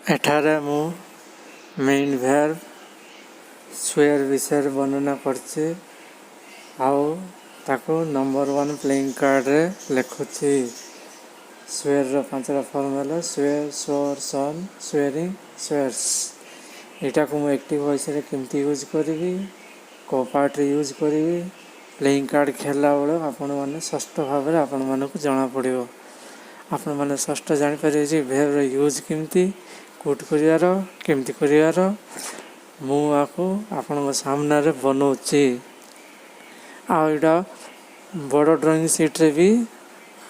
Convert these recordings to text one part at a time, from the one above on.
एठारे मु main verb swear विषय वर्णना करछि आउ ताको नंबर 1 प्लेइंग कार्ड रे लिखुछि। स्वेयर रो पांचटा फॉर्म है स्वेयर, स्वर, सन, स्वेयरिंग, स्वेयर्स। एटा को मु एक्टिव वॉइस रे केमती यूज करबी, को पार्ट रे यूज करबी, प्लेइंग कार्ड खेलला बेले आपण माने स्पष्ट भाव रे आपण माने को जाना पड़िबो। आपण माने स्पष्ट जानि परिबे जे verb रो यूज केमती कोट करियार केमती करियार मु आको आपण सामने रे बनौछि। आ इटा बड़ ड्राइंग शीट रे भी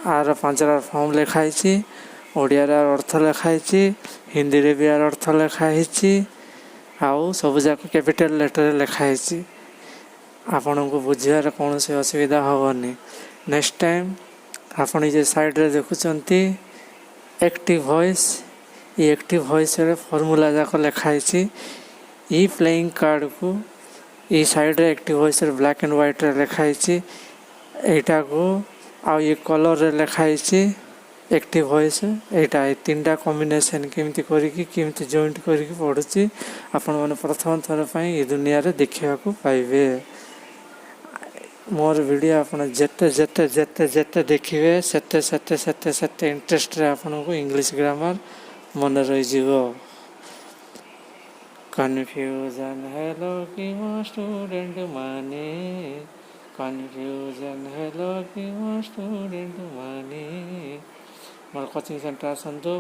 आर पांचटा फॉर्म लिखाई छी। ओडिया रे अर्थ लिखाई छी, हिंदी रे भी आर अर्थ लिखाई छी, आउ सब जाक कैपिटल लेटर लिखाई छी। आपण को बुझियार कौन से असुविधा होबनी। नेक्स्ट टाइम आपण जे साइड रे देखुचंती एक्टिव वॉइस, ये एक्टिव वॉइस रे फार्मूला जाक लिखाई छी। ई प्लेइंग कार्ड को ई साइड रे एक्टिव वॉइस रे ब्लैक एंड व्हाइट रे लिखाई छी। एटा को आ ये कलर रे लिखाई छी एक्टिव वॉइस। एटा ए तीनटा कॉम्बिनेशन केमती करिकि केमती जॉइंट करिकि पढुची आपण माने प्रथम थर पई ए दुनिया रे देखिया को पाइबे। मोर वीडियो आपण जत्ते जत्ते जत्ते जत्ते देखिबे सेते सेते सेते सेते इंटरेस्ट रे आपण को इंग्लिश ग्रामर मन रही जीवो। कन्फ्यूजन हेलो कि मो स्टूडेंट माने, कन्फ्यूजन हेलो कि मो स्टूडेंट माने। मोर कोचिंग सेंटर आसंतु।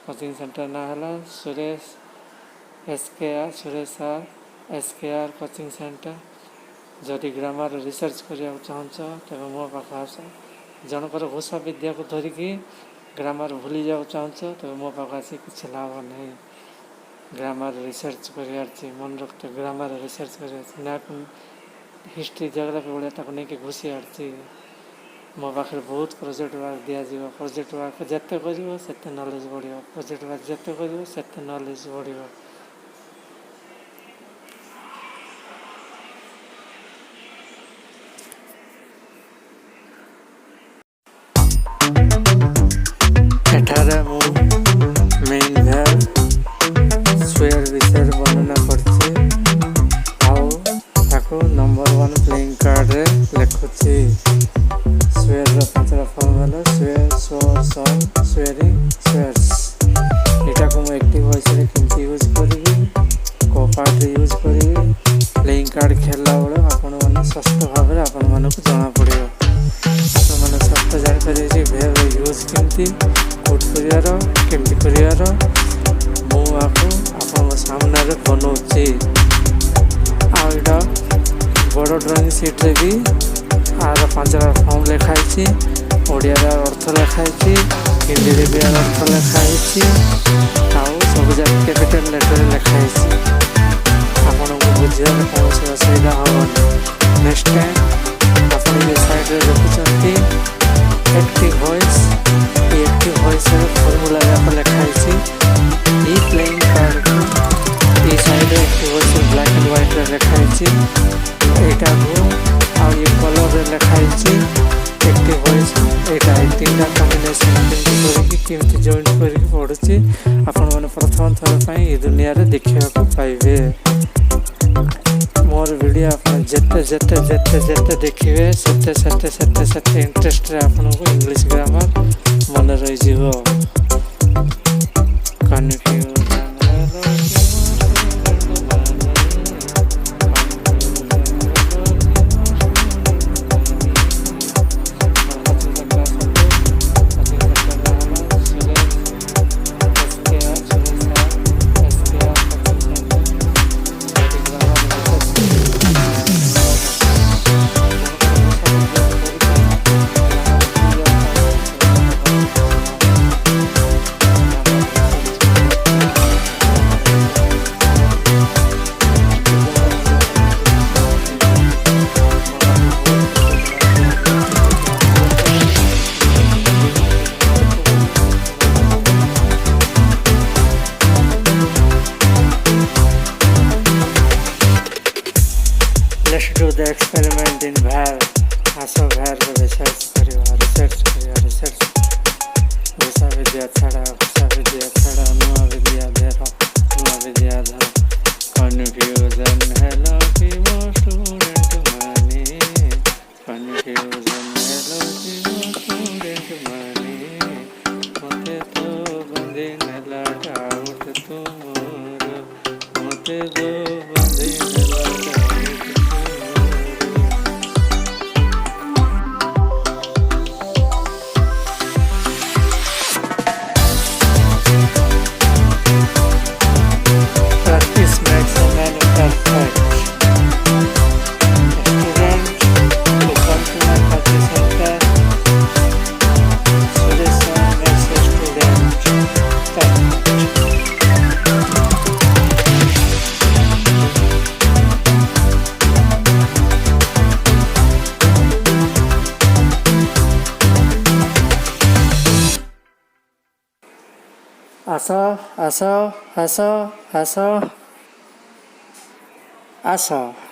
कोचिंग सेंटर ना हला Suresh SKR, Suresh sir SKR coaching centre. जदि ग्रामर रिसर्च करिया चाहछ तबे मो पाख आस। जनकर भाषा विद्या को धरिकी ग्रामर भूली जाऊ चाहछ तबे मो पाख आसी किछ लाभ नहीं। ग्रामर रिसर्च करियार छी, मन रखते ग्रामर रिसर्च करियार छी ना। हिस्ट्री जियोग्राफी बोले ताको नहीं के घुसियार छी। मो पाखे बहुत प्रोजेक्ट वर्क दिया जीवो। प्रोजेक्ट वर्क जत्ते करिवो सेते नॉलेज बढ़ियो। प्रोजेक्ट वर्क जत्ते करिवो सेते नॉलेज बढ़ियो। एठारे मु मेन verb स्वेयर विषय वर्णना करछि आउ ताको नंबर 1 प्लेइंग कार्ड रे लिखुछि। स्वेयर रो पांचटा फॉर्म है स्वेयर, स्वर, सन, स्वेयरिंग, स्वेयर्स। एटा को मु एक्टिव वॉइस रे केमती यूज करबी, को पार्ट रे यूज करबी, प्लेइंग कार्ड खेलला बेले आपण माने स्पष्ट भाव रे आपण माने को जाना पड़िबो। आपण माने स्पष्ट जानि परिबे जे verb रो यूज केमती कोट करियार केमती करियार मु आको आपण सामने रे बनौछि। आ इटा बड़ ड्राइंग शीट रे भी आर पांचटा फॉर्म लिखाई छी। ओडिया रे अर्थ लिखाई छी, हिंदी रे भी अर्थ लिखाई छी, आउ सब जाक कैपिटल लेटर लिखाई छी। आपण को बुझियार कौन से असुविधा होबनी। नेक्स्ट टाइम आपण ये साइड रे देखुचंती एक्टिव वॉइस, ये एक्टिव वॉइस रे फार्मूला जाक लिखाई छी। ई प्लेइंग कार्ड को ई साइड रे एक्टिव वॉइस रे ब्लैक एंड व्हाइट रे लिखाई छी। एटा को आ ये कलर रे लिखाई छी एक्टिव वॉइस। एटा ए तीनटा कॉम्बिनेशन केमती करिकि केमती जॉइंट करिकि पढुची आपण माने प्रथम थर पई ए दुनिया रे देखिया को पाइबे। मोर वीडियो आपण जत्ते जत्ते जत्ते जत्ते देखिबे सेते सेते सेते सेते इंटरेस्ट रे आपण को इंग्लिश ग्रामर मन रही जीवो। कन्फ्यूजन ଛାଡ଼ ଘୋଷା ବିଦିଆ ଛାଡ଼ ନୂଆ ବିଦିଆ ଧର ନୂଆ ବିଦିଆ ଧର କନଫ୍ୟୁଜନ୍ ହେଲ କି ମୋ ଷ୍ଟୁଡେଣ୍ଟ ମାନେ କନଫ୍ୟୁଜନ୍ ହେଲ କି ମୋ ଷ୍ଟୁଡେଣ୍ଟ ମାନେ ମୋତେ ତ ବନ୍ଦି ନେଲା ଡାଉଟ୍ ତୁମର ମୋତେ ତ ବନ୍ଦି ନେଲା doubt Practice makes a man perfect. Student, who come to my practice center, suggestion makes a student perfect. Asa.